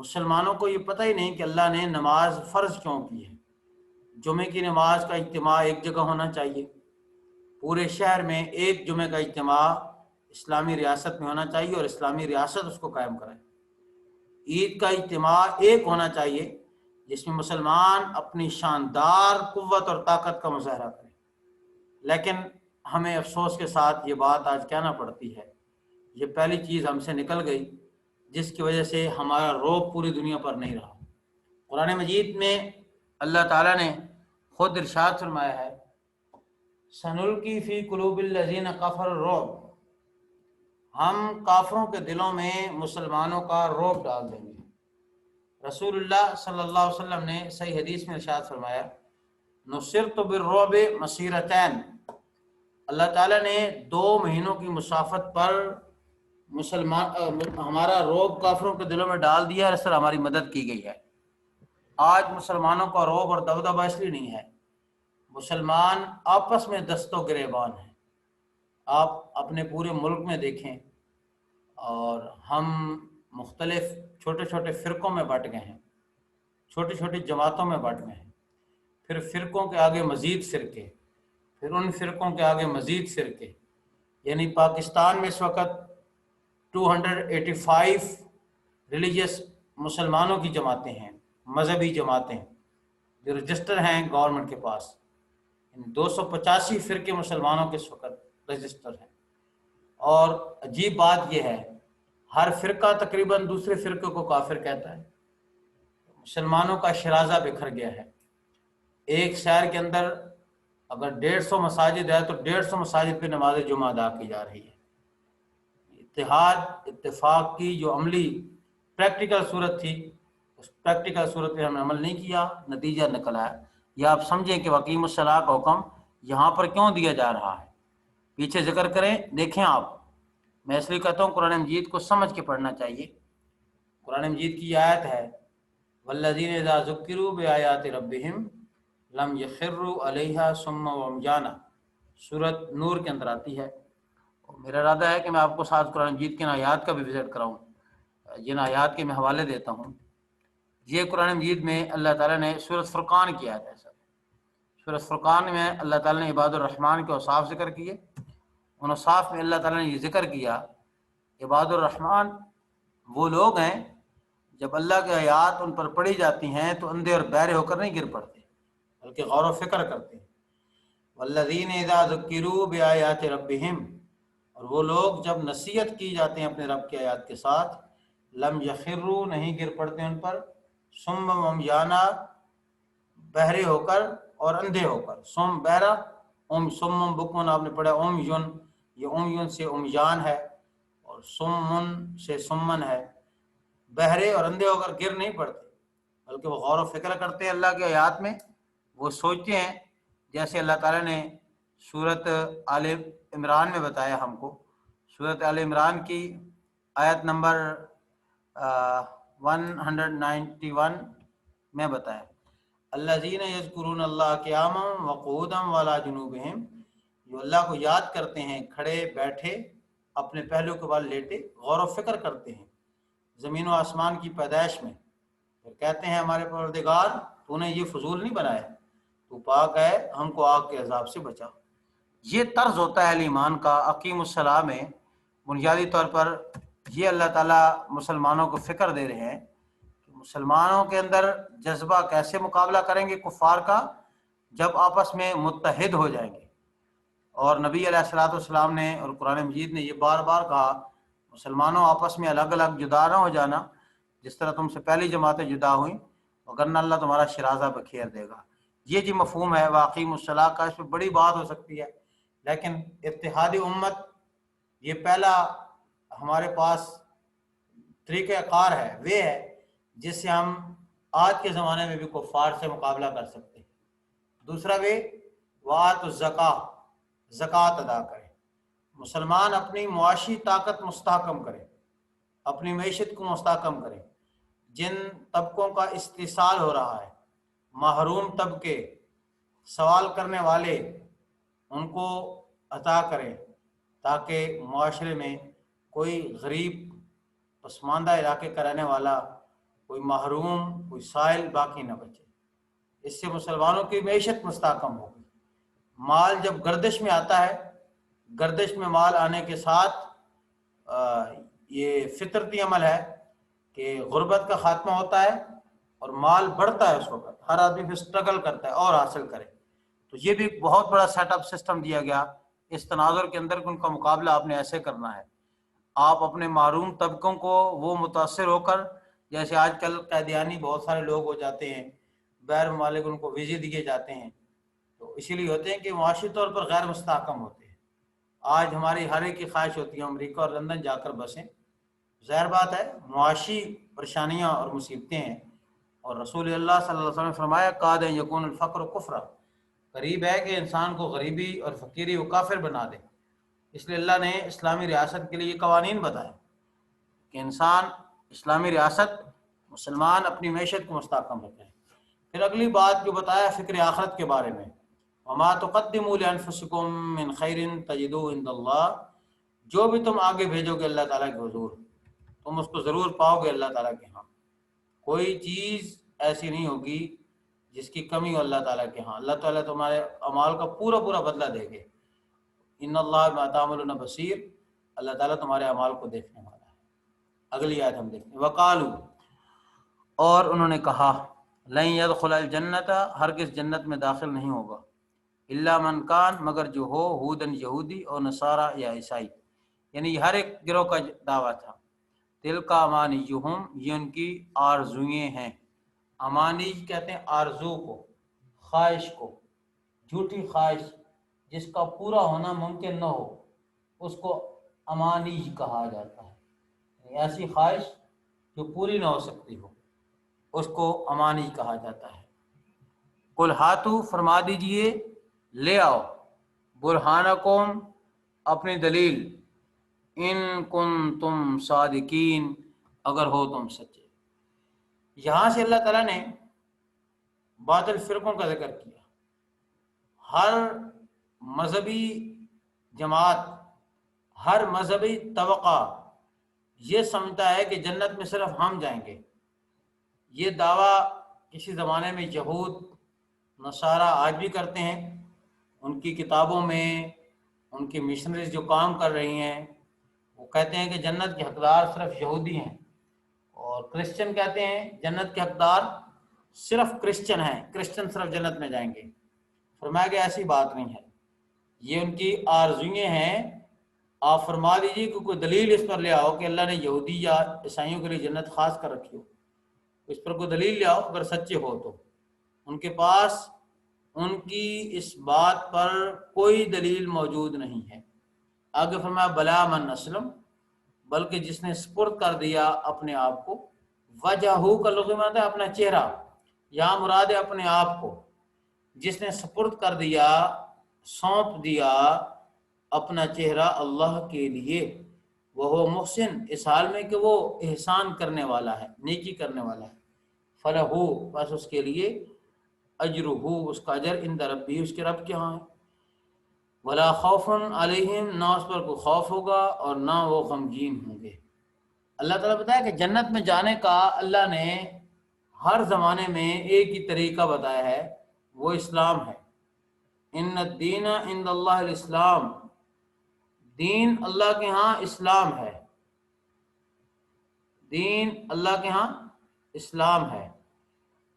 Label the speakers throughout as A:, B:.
A: مسلمانوں کو یہ پتہ ہی نہیں کہ اللہ نے نماز فرض کیوں کی ہے۔ جمعے کی نماز کا اجتماع ایک جگہ ہونا چاہیے، پورے شہر میں ایک جمعے کا اجتماع اسلامی ریاست میں ہونا چاہیے اور اسلامی ریاست اس کو قائم کرے۔ عید کا اجتماع ایک ہونا چاہیے جس میں مسلمان اپنی شاندار قوت اور طاقت کا مظاہرہ کریں، لیکن ہمیں افسوس کے ساتھ یہ بات آج کہنا پڑتی ہے، یہ پہلی چیز ہم سے نکل گئی جس کی وجہ سے ہمارا رعب پوری دنیا پر نہیں رہا۔ قرآن مجید میں اللہ تعالیٰ نے خود ارشاد فرمایا ہے، سنلقی فی قلوب الذین کفروا الرعب، ہم کافروں کے دلوں میں مسلمانوں کا رعب ڈال دیں گے۔ رسول اللہ صلی اللہ علیہ وسلم نے صحیح حدیث میں ارشاد فرمایا، نصرت بالرعب مسیرتین، اللہ تعالیٰ نے 2 مہینوں کی مسافت پر ہمارا رعب کافروں کے دلوں میں ڈال دیا اور اس طرح ہماری مدد کی گئی ہے۔ آج مسلمانوں کا رعب اور دبدبہ اس لیے نہیں ہے، مسلمان آپس میں دست و گریبان ہیں۔ آپ اپنے پورے ملک میں دیکھیں اور ہم مختلف چھوٹے چھوٹے فرقوں میں بٹ گئے ہیں، چھوٹی چھوٹی جماعتوں میں بٹ گئے ہیں، پھر فرقوں کے آگے مزید فرقے، پھر ان فرقوں کے آگے مزید فرقے، یعنی پاکستان میں اس وقت 285 ریلیجس مسلمانوں کی جماعتیں ہیں، مذہبی جماعتیں جو رجسٹر ہیں گورنمنٹ کے پاس، 285 فرقے مسلمانوں کے اس وقت رجسٹر ہیں۔ اور عجیب بات یہ ہے، ہر فرقہ تقریباً دوسرے فرقے کو کافر کہتا ہے۔ مسلمانوں کا شرازہ بکھر گیا ہے۔ ایک شہر کے اندر اگر 150 مساجد ہے تو 150 مساجد پہ نماز جمعہ ادا کی جا رہی ہے۔ اتحاد اتفاق کی جو عملی پریکٹیکل صورت تھی، اس پریکٹیکل صورت پہ ہم نے عمل نہیں کیا، نتیجہ نکل آیا۔ یا آپ سمجھیں کہ وقیم الصلاۃ کا حکم یہاں پر کیوں دیا جا رہا ہے، پیچھے ذکر کریں، دیکھیں آپ، میں اس لیے کہتا ہوں قرآن مجید کو سمجھ کے پڑھنا چاہیے۔ قرآن مجید کی آیت ہے، والذین اذا ذکروا بآیات ربہم لم یخروا علیہا صما وعمیانا، سورۃ نور کے اندر آتی ہے۔ میرا ارادہ ہے کہ میں آپ کو ساتھ قرآن مجید کے آیات کا بھی وزٹ کراؤں، جن آیات کے میں حوالے دیتا ہوں۔ یہ قرآن مجید میں اللہ تعالیٰ نے سورۃ فرقان کی آیت ہے۔ سورۃ فرقان میں اللہ تعالیٰ نے عباد الرحمن کے اوصاف ذکر کیے، ان اوصاف میں اللہ تعالیٰ نے یہ ذکر کیا، عباد الرحمن وہ لوگ ہیں جب اللہ کی آیات ان پر پڑھی جاتی ہیں تو اندھے اور بہرے ہو کر نہیں گر پڑتے بلکہ غور و فکر کرتے ہیں۔ والذین اذا ذکروا بآیات ربہم، اور وہ لوگ جب نصیحت کی جاتے ہیں اپنے رب کی آیات کے ساتھ، لم یخروا نہیں گر پڑتے ان پر، صم وعمیانا بہرے ہو کر اور اندھے ہو کر، سم بہرا، سم بکمن آپ نے پڑھا، یون، یہ یون سے امیان ہے اور سمن سے سمن ہے، بہرے اور اندھے ہو کر گر نہیں پڑتے بلکہ وہ غور و فکر کرتے ہیں اللہ کی آیات میں، وہ سوچتے ہیں، جیسے اللہ تعالیٰ نے سورۃ آل عمران میں بتایا ہم کو، سورۃ آل عمران کی آیت نمبر 191 میں بتایا، الذین یذکرون اللہ قیاما وقعودا وعلی جنوبہم، جو اللہ کو یاد کرتے ہیں کھڑے بیٹھے، اپنے پہلو کے بال لیٹے، غور و فکر کرتے ہیں زمین و آسمان کی پیدائش میں، پھر کہتے ہیں ہمارے پروردگار تو نے یہ فضول نہیں بنایا، تو پاک ہے، ہم کو آگ کے عذاب سے بچا۔ یہ طرز ہوتا ہے ایمان کا۔ اقیم الصلاۃ میں بنیادی طور پر یہ اللہ تعالیٰ مسلمانوں کو فکر دے رہے ہیں کہ مسلمانوں کے اندر جذبہ کیسے مقابلہ کریں گے کفار کا، جب آپس میں متحد ہو جائیں گے۔ اور نبی علیہ الصلوۃ والسلام نے اور قرآن مجید نے یہ بار بار کہا، مسلمانوں آپس میں الگ الگ جدا نہ ہو جانا، جس طرح تم سے پہلی جماعتیں جدا ہوئیں، وگرنہ اللہ تمہارا شرازہ بکھیر دے گا۔ یہ جی مفہوم ہے واقعی الصلاۃ کا، اس پہ بڑی بات ہو سکتی ہے، لیکن اتحادی امت یہ پہلا ہمارے پاس طریقہ کار ہے، وہ ہے جس سے ہم آج کے زمانے میں بھی کفار سے مقابلہ کر سکتے ہیں۔ دوسرا وہ وآت الزکاۃ، زکوٰۃ ادا کرے، مسلمان اپنی معاشی طاقت مستحکم کرے، اپنی معیشت کو مستحکم کرے، جن طبقوں کا استحصال ہو رہا ہے، محروم طبقے، سوال کرنے والے، ان کو عطا کرے تاکہ معاشرے میں کوئی غریب پسماندہ علاقے کا رہنے والا کوئی محروم، کوئی سائل باقی نہ بچے۔ اس سے مسلمانوں کی معیشت مستحکم ہوگی۔ مال جب گردش میں آتا ہے، گردش میں مال آنے کے ساتھ یہ فطرتی عمل ہے کہ غربت کا خاتمہ ہوتا ہے اور مال بڑھتا ہے۔ اس وقت ہر آدمی پھر اسٹرگل کرتا ہے اور حاصل کرے۔ تو یہ بھی ایک بہت بڑا سیٹ اپ سسٹم دیا گیا اس تناظر کے اندر کہ ان کا مقابلہ آپ نے ایسے کرنا ہے۔ آپ اپنے محروم طبقوں کو وہ متاثر ہو کر، جیسے آج کل قیدیانی بہت سارے لوگ ہو جاتے ہیں، غیر ممالک ان کو ویزے دیے جاتے ہیں، تو اسی لیے ہوتے ہیں کہ معاشی طور پر غیر مستحکم ہوتے ہیں۔ آج ہماری ہر ایک کی خواہش ہوتی ہے امریکہ اور لندن جا کر بسیں۔ ظاہر بات ہے معاشی پریشانیاں اور مصیبتیں ہیں، اور رسول اللہ صلی اللہ علیہ وسلم نے فرمایا قاد یکون الفقر کفرا، قریب ہے کہ انسان کو غریبی اور فقیری و کافر بنا دے۔ اس لیے اللہ نے اسلامی ریاست کے لیے یہ قوانین بتائے کہ انسان اسلامی ریاست مسلمان اپنی معیشت کو مستحکم رکھیں۔ پھر اگلی بات جو بتایا فکر آخرت کے بارے میں، وما تقدموا لانفسکم من خیر تجدوہ عند اللہ، جو بھی تم آگے بھیجو گے اللہ تعالیٰ کے حضور تم اس کو ضرور پاؤ گے اللہ تعالیٰ کے ہاں۔ کوئی چیز ایسی نہیں ہوگی جس کی کمی ہو اللہ تعالیٰ کے ہاں۔ اللہ تعالیٰ تمہارے اعمال کا پورا پورا بدلہ دے گے۔ ان اللہ بما تعملون بصیر، اللہ تعالیٰ تمہارے اعمال کو دیکھنے والا ہے۔ اگلی آیت ہم دیکھتے ہیں، وقالوا، اور انہوں نے کہا، لن يدخل الجنت، ہرگز جنت میں داخل نہیں ہوگا، الا من کان، مگر جو ہو ہودن یہودی اور نصارہ یا عیسائی، یعنی ہر ایک گروہ کا دعویٰ تھا۔ تلک امانیہم، یہ ان کی آرزوئیں ہیں۔ امانی کہتے ہیں آرزو کو، خواہش کو، جھوٹی خواہش جس کا پورا ہونا ممکن نہ ہو، اس کو امانی کہا جاتا ہے۔ یعنی ایسی خواہش جو پوری نہ ہو سکتی ہو، اس کو امانی کہا جاتا ہے۔ قل ہاتو، فرما دیجئے، لے آؤ، برہانکم، اپنی دلیل، ان کنتم صادقین، اگر ہو تم سچے۔ یہاں سے اللہ تعالیٰ نے باطل فرقوں کا ذکر کیا۔ ہر مذہبی جماعت، ہر مذہبی طبقہ یہ سمجھتا ہے کہ جنت میں صرف ہم جائیں گے۔ یہ دعویٰ کسی زمانے میں یہود نصارہ آج بھی کرتے ہیں۔ ان کی کتابوں میں ان کی مشنریز جو کام کر رہی ہیں وہ کہتے ہیں کہ جنت کے حقدار صرف یہودی ہیں، اور کرسچن کہتے ہیں جنت کے حقدار صرف کرسچن ہیں، کرسچن صرف جنت میں جائیں گے۔ فرمایا کہ ایسی بات نہیں ہے، یہ ان کی آرزوئیں ہیں۔ آپ فرما دیجیے کہ کوئی دلیل اس پر لے آؤ کہ اللہ نے یہودی یا عیسائیوں کے لیے جنت خاص کر رکھی ہو، اس پر کوئی دلیل لے آؤ اگر سچے ہو تو۔ ان کے پاس ان کی اس بات پر کوئی دلیل موجود نہیں ہے۔ آگے فرمایا بلا من اسلم، بلکہ جس نے سپرد کر دیا اپنے آپ کو، وجہو کا لغوی معنی ہے اپنا چہرہ، یہاں مراد ہے اپنے آپ کو، جس نے سپرد کر دیا، سونپ دیا اپنا چہرہ اللہ کے لیے، وہ محسن، اس حال میں کہ وہ احسان کرنے والا ہے، نیکی کرنے والا ہے، فلہو، بس اس کے لیے، اجرہ، اس کا اجر، عند ربی، اس کے رب کے ہاں ہے، ولا خوف علیہم، نہ اس پر کوئی خوف ہوگا اور نہ وہ غمگین ہوں گے۔ اللہ تعالیٰ بتایا کہ جنت میں جانے کا اللہ نے ہر زمانے میں ایک ہی طریقہ بتایا ہے، وہ اسلام ہے۔ ان الدین عند اللہ الاسلام، دین اللہ کے ہاں اسلام ہے، دین اللہ کے ہاں اسلام ہے،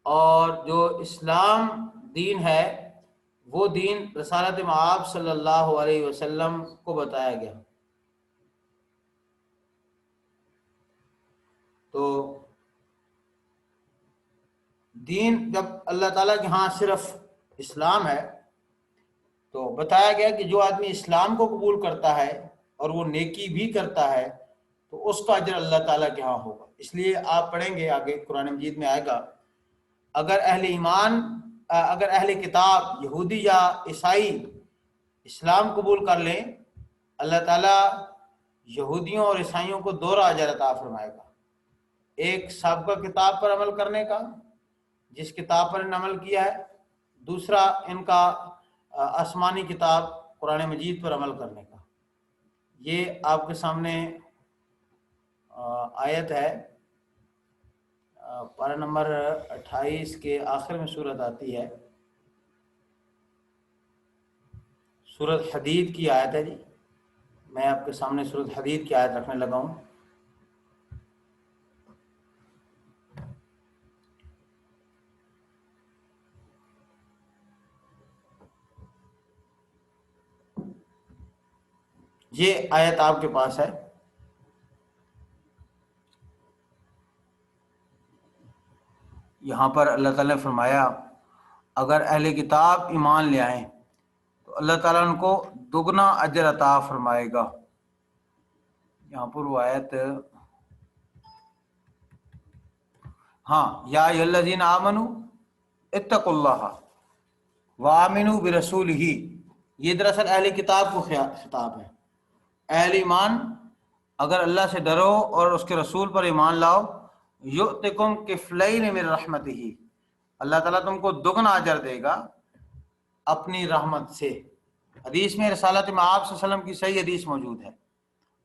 A: اور جو اسلام دین ہے وہ دین رسالت مآب صلی اللہ علیہ وسلم کو بتایا گیا۔ تو دین جب اللہ تعالیٰ کے ہاں صرف اسلام ہے تو بتایا گیا کہ جو آدمی اسلام کو قبول کرتا ہے اور وہ نیکی بھی کرتا ہے تو اس کا اجر اللہ تعالیٰ کے ہاں ہوگا۔ اس لیے آپ پڑھیں گے آگے قرآن مجید میں آئے گا، اگر اہل ایمان، اگر اہل کتاب یہودی یا عیسائی اسلام قبول کر لیں، اللہ تعالیٰ یہودیوں اور عیسائیوں کو دوہرا اجر عطا فرمائے گا۔ ایک سابقہ کتاب پر عمل کرنے کا، جس کتاب پر انہوں نے عمل کیا ہے، دوسرا ان کا آسمانی کتاب قرآن مجید پر عمل کرنے کا۔ یہ آپ کے سامنے آیت ہے پارہ نمبر 28 کے آخر میں صورت آتی ہے، سورۃ حدید کی آیت ہے جی. میں آپ کے سامنے سورۃ حدید کی آیت رکھنے لگا ہوں. یہ آیت آپ کے پاس ہے. یہاں پر اللہ تعالیٰ نے فرمایا اگر اہل کتاب ایمان لے آئیں تو اللہ تعالیٰ ان کو دگنا اجر عطا فرمائے گا. یہاں پر وہ آیت، ہاں، یا ایھا الذین آمنوا اتقوا اللہ وآمنوا برسولہ، یہ دراصل اہل کتاب کو خطاب ہے. اہل ایمان اگر اللہ سے ڈرو اور اس کے رسول پر ایمان لاؤ، یؤتکم کفلین من رحمتہ، اللہ تعالیٰ تم کو دگنا اجر دے گا اپنی رحمت سے. حدیث میں رسالت میں آپ صلی اللہ علیہ وسلم کی صحیح حدیث موجود ہے.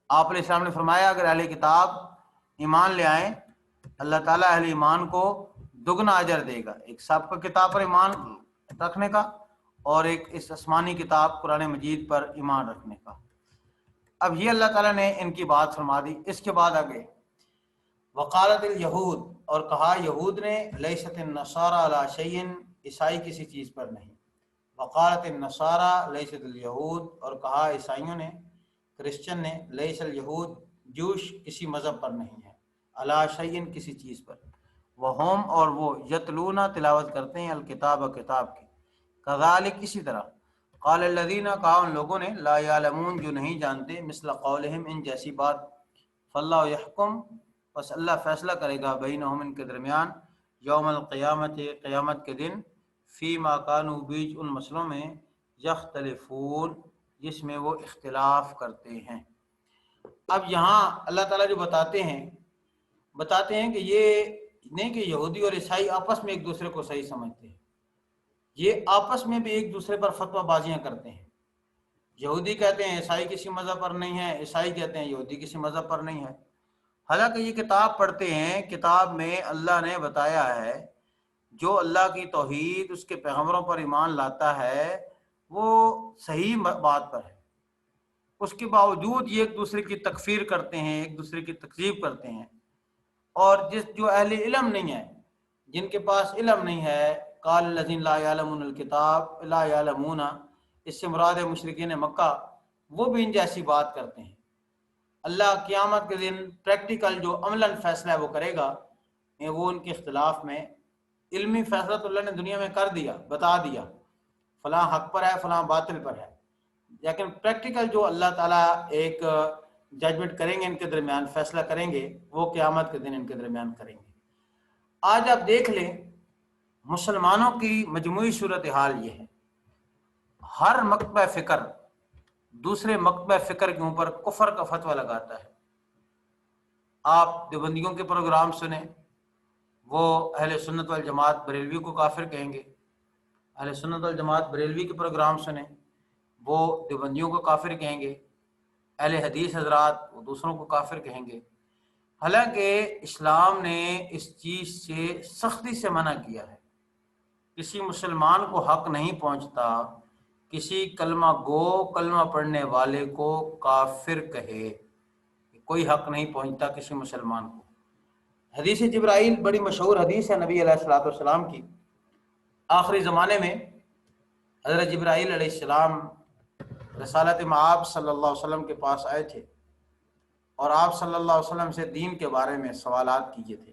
A: آپ علیہ السلام نے فرمایا اگر اہل کتاب ایمان لے آئیں اللہ تعالیٰ اہل ایمان کو دگنا اجر دے گا، ایک سابقہ کتاب پر ایمان رکھنے کا اور ایک اس آسمانی کتاب قرآن مجید پر ایمان رکھنے کا. اب یہ اللہ تعالیٰ نے ان کی بات فرما دی. اس کے بعد آگے وقالت الیہود، اور کہا یہود نے، لیست النصارى علی شیء، عیسائی کسی چیز پر نہیں. وقالت النصارى لیست الیہود، اور کہا عیسائیوں نے، کرسچن نے، لیس الیہود، جوش کسی مذہب پر نہیں ہے، علی شیء کسی چیز پر. وہم، اور وہ، یتلون تلاوت کرتے ہیں، الکتاب کتاب کی، کذالک اسی طرح، قال الذین، کہا ان لوگوں نے، لا یعلمون جو نہیں جانتے، مثل قولہم ان جیسی بات، فاللہ یحکم، پس اللہ فیصلہ کرے گا، بینہم ان کے درمیان، یوم القیامت قیامت کے دن، فیما کانوا بیچ ان مسئلوں میں، یختلفون جس میں وہ اختلاف کرتے ہیں. اب یہاں اللہ تعالیٰ جو بتاتے ہیں کہ یہ نہیں کہ یہودی اور عیسائی آپس میں ایک دوسرے کو صحیح سمجھتے ہیں، یہ آپس میں بھی ایک دوسرے پر فتویٰ بازیاں کرتے ہیں. یہودی کہتے ہیں عیسائی کسی مذہب پر نہیں ہے، عیسائی کہتے ہیں یہودی کسی مذہب پر نہیں ہے. حالانکہ یہ کتاب پڑھتے ہیں، کتاب میں اللہ نے بتایا ہے جو اللہ کی توحید اس کے پیغمبروں پر ایمان لاتا ہے وہ صحیح بات پر ہے. اس کے باوجود یہ ایک دوسرے کی تکفیر کرتے ہیں، ایک دوسرے کی تکذیب کرتے ہیں. اور جو اہل علم نہیں ہے، جن کے پاس علم نہیں ہے، قال الذین لا یعلمون الکتاب لا یعلمون، اس سے مراد ہے مشرکین مکہ، وہ بھی ان جیسی بات کرتے ہیں. اللہ قیامت کے دن پریکٹیکل جو عملاً فیصلہ ہے وہ کرے گا. وہ ان کے اختلاف میں علمی فیصلہ تو اللہ نے دنیا میں کر دیا، بتا دیا فلاں حق پر ہے فلاں باطل پر ہے، لیکن پریکٹیکل جو اللہ تعالیٰ ایک ججمنٹ کریں گے ان کے درمیان، فیصلہ کریں گے، وہ قیامت کے دن ان کے درمیان کریں گے. آج آپ دیکھ لیں مسلمانوں کی مجموعی صورتحال یہ ہے، ہر مکتبہ فکر دوسرے مکتبہ فکر کے اوپر کفر کا فتویٰ لگاتا ہے. آپ دیوبندیوں کے پروگرام سنیں، وہ اہل سنت والجماعت بریلوی کو کافر کہیں گے. اہل سنت والجماعت بریلوی کے پروگرام سنیں، وہ دیوبندیوں کو کافر کہیں گے. اہل حدیث حضرات وہ دوسروں کو کافر کہیں گے. حالانکہ اسلام نے اس چیز سے سختی سے منع کیا ہے. کسی مسلمان کو حق نہیں پہنچتا کسی کلمہ گو کلمہ پڑھنے والے کو کافر کہے، کوئی حق نہیں پہنچتا کسی مسلمان کو. حدیث جبرائیل بڑی مشہور حدیث ہے نبی علیہ الصلوۃ والسلام کی. آخری زمانے میں حضرت جبرائیل علیہ السلام رسالت مآب صلی اللہ علیہ وسلم کے پاس آئے تھے اور آپ صلی اللہ علیہ وسلم سے دین کے بارے میں سوالات کیے تھے.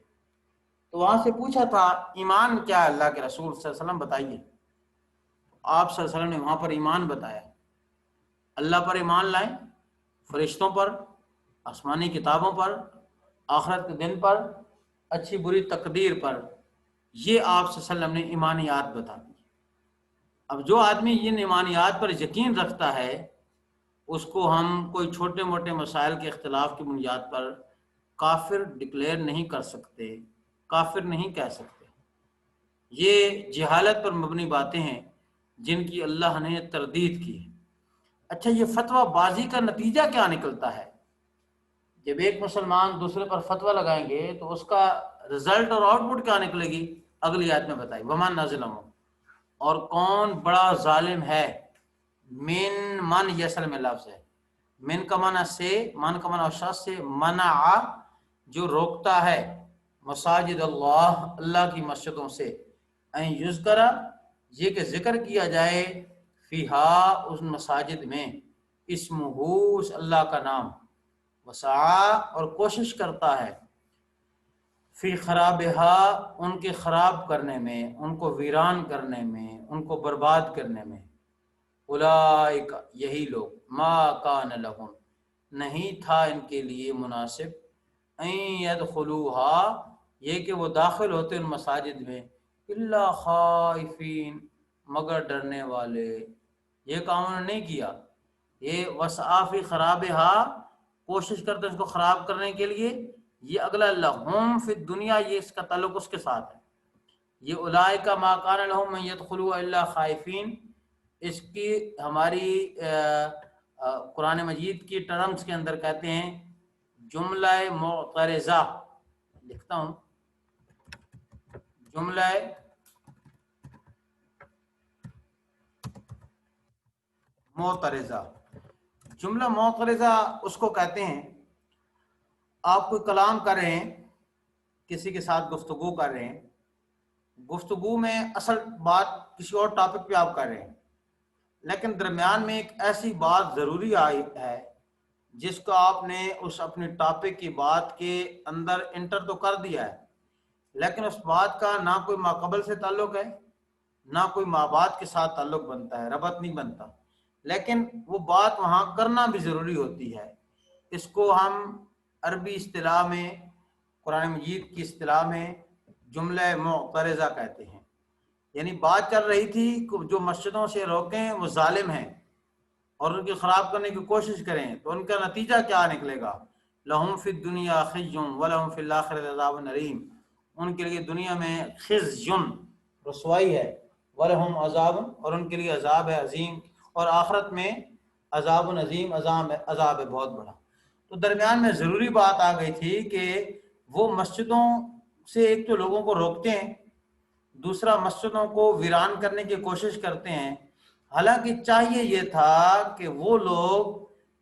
A: تو وہاں سے پوچھا تھا ایمان کیا ہے اللہ کے رسول صلی اللہ علیہ وسلم بتائیے. آپ صلی اللہ علیہ وسلم نے وہاں پر ایمان بتایا، اللہ پر ایمان لائیں، فرشتوں پر، آسمانی کتابوں پر، آخرت کے دن پر، اچھی بری تقدیر پر. یہ آپ صلی اللہ علیہ وسلم نے ایمانیات بتا دی. اب جو آدمی ان ایمانیات پر یقین رکھتا ہے اس کو ہم کوئی چھوٹے موٹے مسائل کے اختلاف کی بنیاد پر کافر ڈکلیئر نہیں کر سکتے، کافر نہیں کہہ سکتے. یہ جہالت پر مبنی باتیں ہیں جن کی اللہ نے تردید کی ہے. اچھا، یہ فتویٰ بازی کا نتیجہ کیا نکلتا ہے؟ جب ایک مسلمان دوسرے پر فتویٰ لگائیں گے تو اس کا رزلٹ اور آؤٹ پٹ کیا نکلے گی اگلی آیت میں بتائی، ومن اظلم، اور کون بڑا ظالم ہے، من یسل میں لفظ ہے، من کا معنی سے، من کا معنی شخص سے، منع جو روکتا ہے، مساجد اللہ اللہ کی مسجدوں سے، این یذکر یہ کہ ذکر کیا جائے، فیہا اس مساجد میں، اسمہ اس اللہ کا نام، وسعا اور کوشش کرتا ہے، فی خرابہا ان کے خراب کرنے میں، ان کو ویران کرنے میں، ان کو برباد کرنے میں، اولئک یہی لوگ، ما کان لہم نہیں تھا ان کے لیے مناسب، ان یدخلوہا یہ کہ وہ داخل ہوتے ان مساجد میں، الا خائفین مگر ڈرنے والے، یہ کام انہوں نے نہیں کیا، یہ وسعا فی خرابہا کوشش کرتے اس کو خراب کرنے کے لیے، یہ اگلا لہم فی الدنیا، یہ اس کا تعلق اس کے ساتھ ہے، یہ اولئک ما کان لہم ان یدخلوا الا خائفین، اس کی ہماری قرآن مجید کی ٹرمز کے اندر کہتے ہیں جملہ معترضہ، لکھتا ہوں، جملہ معترضہ، جملہ معترضہ اس کو کہتے ہیں آپ کوئی کلام کر رہے ہیں، کسی کے ساتھ گفتگو کر رہے ہیں، گفتگو میں اصل بات کسی اور ٹاپک پہ آپ کر رہے ہیں، لیکن درمیان میں ایک ایسی بات ضروری آئی ہے جس کو آپ نے اس اپنی ٹاپک کی بات کے اندر انٹر تو کر دیا ہے، لیکن اس بات کا نہ کوئی ماقبل سے تعلق ہے، نہ کوئی ماں بعد کے ساتھ تعلق بنتا ہے، ربط نہیں بنتا، لیکن وہ بات وہاں کرنا بھی ضروری ہوتی ہے، اس کو ہم عربی اصطلاح میں، قرآن مجید کی اصطلاح میں جملہ معترضہ کہتے ہیں، یعنی بات چل رہی تھی جو مسجدوں سے روکیں وہ ظالم ہیں اور ان کی خراب کرنے کی کوشش کریں، تو ان کا نتیجہ کیا نکلے گا، لہم فی الدنیا خزی ولہم فی الآخرۃ عذاب علیم، ان کے لیے دنیا میں خزی رسوائی ہے، ولہم عذاب اور ان کے لیے عذاب ہے عظیم، اور آخرت میں عذاب عظیم، عذاب ہے بہت بڑا۔ تو درمیان میں ضروری بات آ گئی تھی کہ وہ مسجدوں سے ایک تو لوگوں کو روکتے ہیں، دوسرا مسجدوں کو ویران کرنے کی کوشش کرتے ہیں، حالانکہ چاہیے یہ تھا کہ وہ لوگ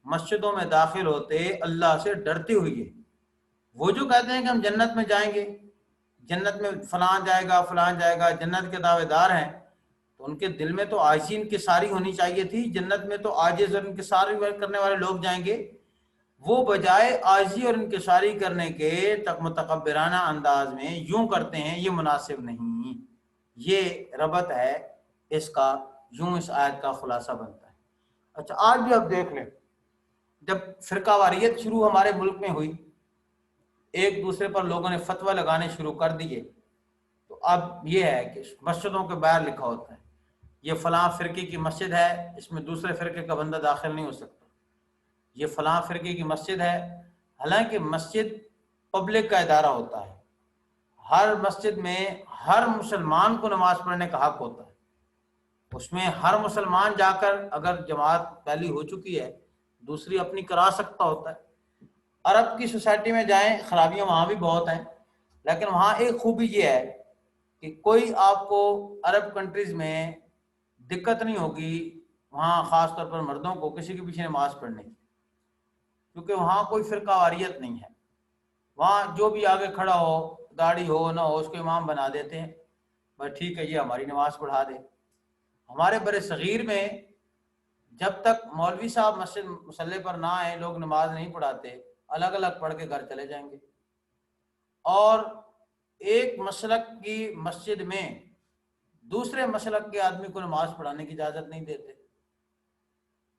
A: مسجدوں میں داخل ہوتے اللہ سے ڈرتے ہوئے، وہ جو کہتے ہیں کہ ہم جنت میں جائیں گے، جنت میں فلان جائے گا فلان جائے گا، جنت کے دعوے دار ہیں، تو ان کے دل میں تو عاجزی انکساری ہونی چاہیے تھی، جنت میں تو عاجز اور انکساری کرنے والے لوگ جائیں گے، وہ بجائے عاجزی اور انکساری کرنے کے متکبرانہ انداز میں یوں کرتے ہیں، یہ مناسب نہیں، یہ ربط ہے اس کا، یوں اس آیت کا خلاصہ بنتا ہے۔ اچھا آج بھی آپ دیکھ لیں، جب فرقہ واریت شروع ہمارے ملک میں ہوئی، ایک دوسرے پر لوگوں نے فتویٰ لگانے شروع کر دیے، تو اب یہ ہے کہ مسجدوں کے باہر لکھا ہوتا ہے یہ فلاں فرقے کی مسجد ہے، اس میں دوسرے فرقے کا بندہ داخل نہیں ہو سکتا، یہ فلاں فرقے کی مسجد ہے، حالانکہ مسجد پبلک کا ادارہ ہوتا ہے، ہر مسجد میں ہر مسلمان کو نماز پڑھنے کا حق ہوتا ہے، اس میں ہر مسلمان جا کر اگر جماعت پہلی ہو چکی ہے دوسری اپنی کرا سکتا ہوتا ہے۔ عرب کی سوسائٹی میں جائیں، خرابیاں وہاں بھی بہت ہیں، لیکن وہاں ایک خوبی یہ ہے کہ کوئی آپ کو عرب کنٹریز میں دقت نہیں ہوگی، وہاں خاص طور پر مردوں کو کسی کے پیچھے نماز پڑھنے کی، کیونکہ وہاں کوئی فرقہ واریت نہیں ہے، وہاں جو بھی آگے کھڑا ہو، داڑھی ہو نہ ہو، اس کو امام بنا دیتے ہیں، بس ٹھیک ہے یہ ہماری نماز پڑھا دے۔ ہمارے بر صغیر میں جب تک مولوی صاحب مسجد مسلح پر نہ آئے لوگ نماز نہیں پڑھاتے، الگ الگ پڑھ کے گھر چلے جائیں گے، اور ایک مسلک کی مسجد میں دوسرے مسلک کے آدمی کو نماز پڑھانے کی اجازت نہیں دیتے،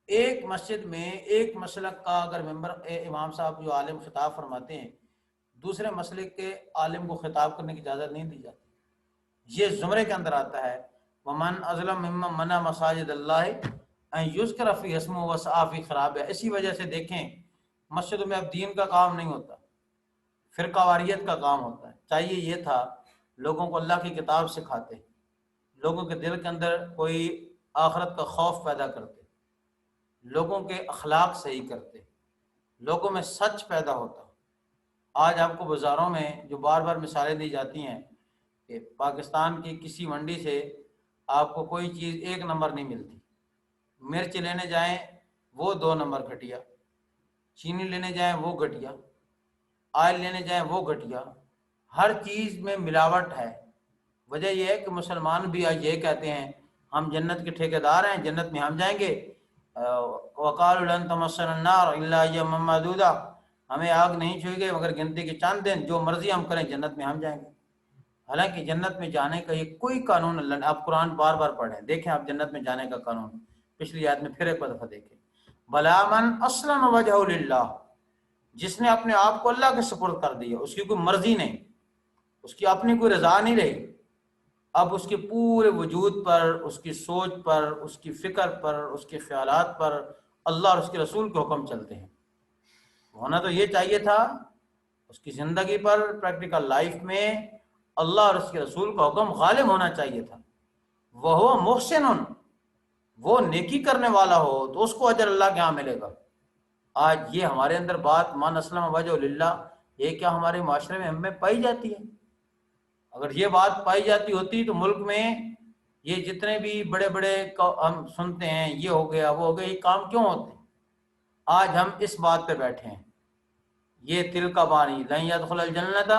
A: ایک مسجد میں ایک مسلک کا اگر ممبر امام صاحب جو عالم خطاب فرماتے ہیں، دوسرے مسلک کے عالم کو خطاب کرنے کی اجازت نہیں دی جاتی، یہ زمرے کے اندر آتا ہے، ومن اظلم ممن منع مساجد اللہ ان یذکر فیہ اسمہ وسعی فی خرابہا۔ اسی وجہ سے دیکھیں مسجدوں میں اب دین کا کام نہیں ہوتا، فرقہ واریت کا کام ہوتا ہے، چاہیے یہ تھا لوگوں کو اللہ کی کتاب سکھاتے، لوگوں کے دل کے اندر کوئی آخرت کا خوف پیدا کرتے، لوگوں کے اخلاق صحیح کرتے، لوگوں میں سچ پیدا ہوتا، آج آپ کو بازاروں میں جو بار بار مثالیں دی جاتی ہیں کہ پاکستان کی کسی منڈی سے آپ کو کوئی چیز 1 نمبر نہیں ملتی، مرچ لینے جائیں وہ 2 نمبر گھٹیا، چینی لینے جائیں وہ گھٹیا، آئل لینے جائیں وہ گھٹیا، ہر چیز میں ملاوٹ ہے۔ وجہ یہ ہے کہ مسلمان بھی آج یہ کہتے ہیں ہم جنت کے ٹھیکیدار ہیں، جنت میں ہم جائیں گے، وقالوا لن تمسنا النار الا ایاما معدودہ، ہمیں آگ نہیں چھوئے گے مگر گنتی کے چاند دن، جو مرضی ہم کریں جنت میں ہم جائیں گے۔ حالانکہ جنت میں جانے کا یہ کوئی قانون اللہ نے، آپ قرآن بار بار پڑھیں، دیکھیں آپ جنت میں جانے کا قانون، پچھلی آیت میں پھر ایک دفعہ دیکھیں، بلا من اسلم وجہہ للہ، جس نے اپنے آپ کو اللہ کے سپرد کر دیا، اس کی کوئی مرضی نہیں، اس کی اپنی کوئی رضا نہیں رہی، اب اس کے پورے وجود پر، اس کی سوچ پر، اس کی فکر پر، اس کے خیالات پر اللہ اور اس کے رسول کے حکم چلتے ہیں۔ ہونا تو یہ چاہیے تھا اس کی زندگی پر، پریکٹیکل لائف میں اللہ اور اس کے رسول کا حکم غالب ہونا چاہیے تھا۔ وہ محسن، وہ نیکی کرنے والا ہو تو اس کو اجر اللہ کے ہاں ملے گا۔ آج یہ ہمارے اندر بات من اسلم وجہ للہ، یہ کیا ہمارے معاشرے میں ہمیں پائی جاتی ہے؟ اگر یہ بات پائی جاتی ہوتی تو ملک میں یہ جتنے بھی بڑے بڑے ہم سنتے ہیں یہ ہو گیا وہ ہو گیا، یہ کام کیوں ہوتے ہیں؟ آج ہم اس بات پہ بیٹھے ہیں، یہ تل کا بانی لن يدخل الجنت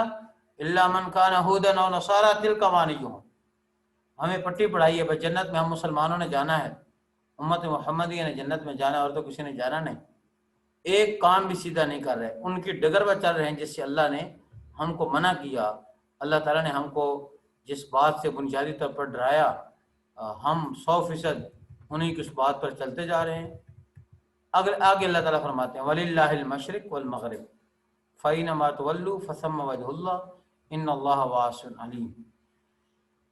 A: الا من كان هودا او نصارى، تل کا بانی جو ہمیں پٹی پڑھائی ہے بس جنت میں ہم مسلمانوں نے جانا ہے، امت محمدیہ نے جنت میں جانا ہے، اور تو کسی نے جانا نہیں۔ ایک کام بھی سیدھا نہیں کر رہے، ان کی ڈگر پر چل رہے ہیں جس سے اللہ نے ہم کو منع کیا۔ اللہ تعالیٰ نے ہم کو جس بات سے بنیادی طور پر ڈرایا، ہم 100% انہیں کی اس بات پر چلتے جا رہے ہیں۔ اگر آگے اللہ تعالیٰ فرماتے ہیں وَلِلَّهِ الْمَشْرِقُ وَالْمَغْرِبُ فَأَيْنَمَا تُوَلُّوا فَثَمَّ وَجْهُ اللَّهِ إِنَّ اللَّهَ وَاسِعٌ عَلِيمٌ۔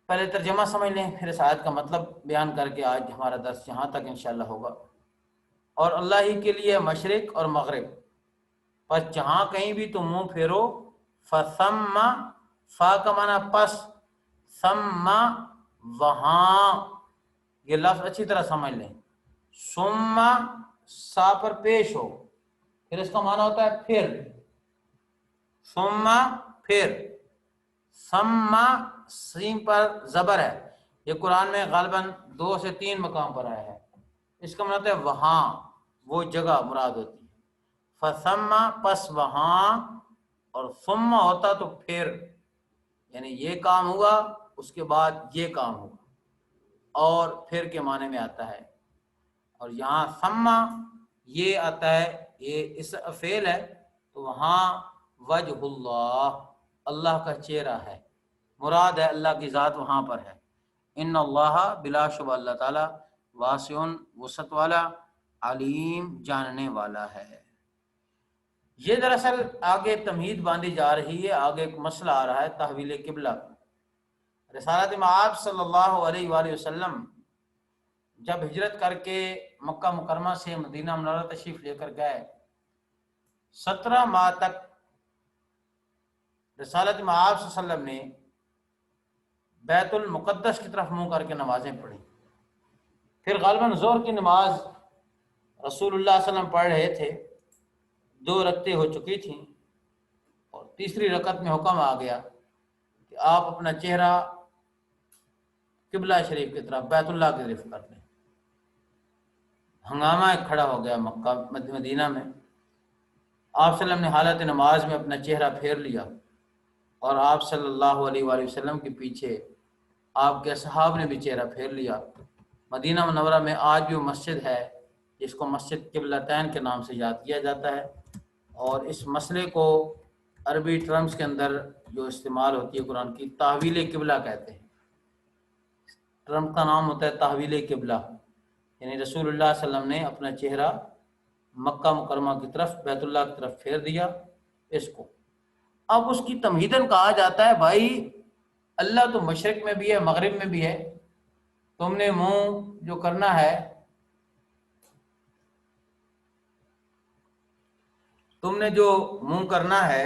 A: پہلے ترجمہ سمجھ لیں، پھر اس آیت کا مطلب بیان کر کے آج ہمارا درس یہاں تک انشاءاللہ ہوگا۔ اور اللہ ہی کے لیے مشرق اور مغرب، پس جہاں کہیں بھی تم منہ پھیرو، فثم، فا کا معنی پس، ثم وہاں، یہ لفظ اچھی طرح سمجھ لیں، ثم سا پر پیش ہو، پھر اس کا معنی ہوتا ہے پھر، ثم پھر، ثم سین پر زبر ہے، یہ قرآن میں غالباً 2 سے 3 مقام پر آیا ہے، اس کا معنی ہوتا ہے وہاں، وہ جگہ مراد ہوتی ہے، فثم پس وہاں، اور ثم ہوتا تو پھر، یعنی یہ کام ہوا اس کے بعد یہ کام ہوا، اور پھر کے معنی میں آتا ہے۔ اور یہاں ثم یہ آتا ہے، یہ اس فعل ہے تو وہاں وجہ اللہ، اللہ کا چہرہ ہے، مراد ہے اللہ کی ذات وہاں پر ہے۔ ان اللہ بلا شبہ اللہ تعالیٰ واسع وسعت والا، علیم جاننے والا ہے۔ یہ دراصل آگے تمہید باندھی جا رہی ہے، آگے ایک مسئلہ آ رہا ہے تحویل قبلہ۔ رسالت مآب صلی اللہ علیہ وآلہ وسلم جب ہجرت کر کے مکہ مکرمہ سے مدینہ منورہ تشریف لے کر گئے، 17 ماہ تک رسالت مآب صلی اللہ علیہ وسلم نے بیت المقدس کی طرف منہ کر کے نمازیں پڑھی۔ پھر غالباً ظہر کی نماز رسول اللہ صلی اللہ علیہ وسلم پڑھ رہے تھے، 2 رکعتیں ہو چکی تھیں، اور تیسری رکعت میں حکم آ گیا کہ آپ اپنا چہرہ قبلہ شریف کی طرف، بیت اللہ کی طرف کر دیں۔ ہنگامہ ایک کھڑا ہو گیا مکہ مدینہ میں، آپ صلی اللہ علیہ وسلم نے حالت نماز میں اپنا چہرہ پھیر لیا، اور آپ صلی اللہ علیہ وآلہ وسلم کے پیچھے آپ کے اصحاب نے بھی چہرہ پھیر لیا۔ مدینہ منورہ میں آج بھی وہ مسجد ہے جس کو مسجد قبلتین کے نام سے یاد کیا جاتا ہے، اور اس مسئلے کو عربی ٹرمز کے اندر جو استعمال ہوتی ہے قرآن کی، تحویل قبلہ کہتے ہیں۔ ٹرم کا نام ہوتا ہے تحویل قبلہ، یعنی رسول اللہ صلی اللہ علیہ وسلم نے اپنا چہرہ مکہ مکرمہ کی طرف، بیت اللہ کی طرف پھیر دیا اس کو۔ اب اس کی تمہیدن کہا جاتا ہے بھائی اللہ تو مشرق میں بھی ہے مغرب میں بھی ہے، تم نے منہ جو کرنا ہے، تم نے جو منہ کرنا ہے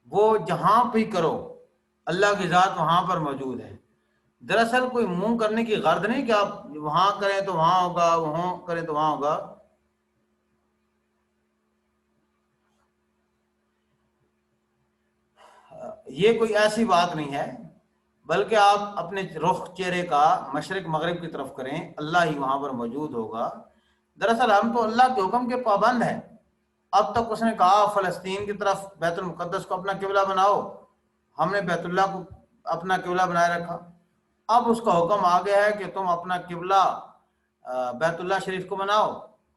A: وہ جہاں بھی کرو، اللہ کی ذات وہاں پر موجود ہے۔ دراصل کوئی منہ کرنے کی غرض نہیں کہ آپ وہاں کریں تو وہاں ہوگا، وہاں کریں تو وہاں ہوگا۔ یہ کوئی ایسی بات نہیں ہے، بلکہ آپ اپنے رخ چہرے کا مشرق مغرب کی طرف کریں، اللہ ہی وہاں پر موجود ہوگا۔ دراصل ہم تو اللہ کے حکم کے پابند ہیں۔ اب تک اس نے کہا فلسطین کی طرف بیت المقدس کو اپنا قبلہ بناؤ، ہم نے بیت اللہ کو اپنا قبلہ بنائے رکھا۔ اب اس کا حکم آ گیا ہے کہ تم اپنا قبلہ بیت اللہ شریف کو بناؤ،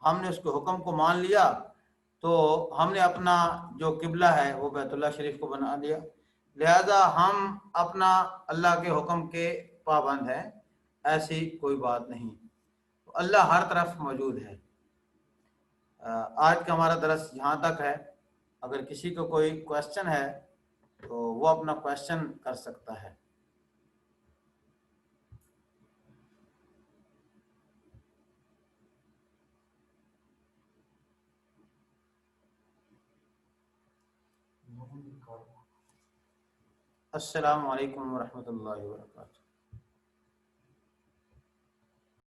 A: ہم نے اس کے حکم کو مان لیا، تو ہم نے اپنا جو قبلہ ہے وہ بیت اللہ شریف کو بنا لیا، لہذا ہم اپنا اللہ کے حکم کے پابند ہیں، ایسی کوئی بات نہیں۔ تو اللہ ہر طرف موجود ہے۔ آج کا ہمارا درس یہاں تک ہے۔ اگر کسی کو کوئی کویسچن ہے تو وہ اپنا کویسچن کر سکتا ہے۔ السلام علیکم ورحمۃ اللہ وبرکاتہ۔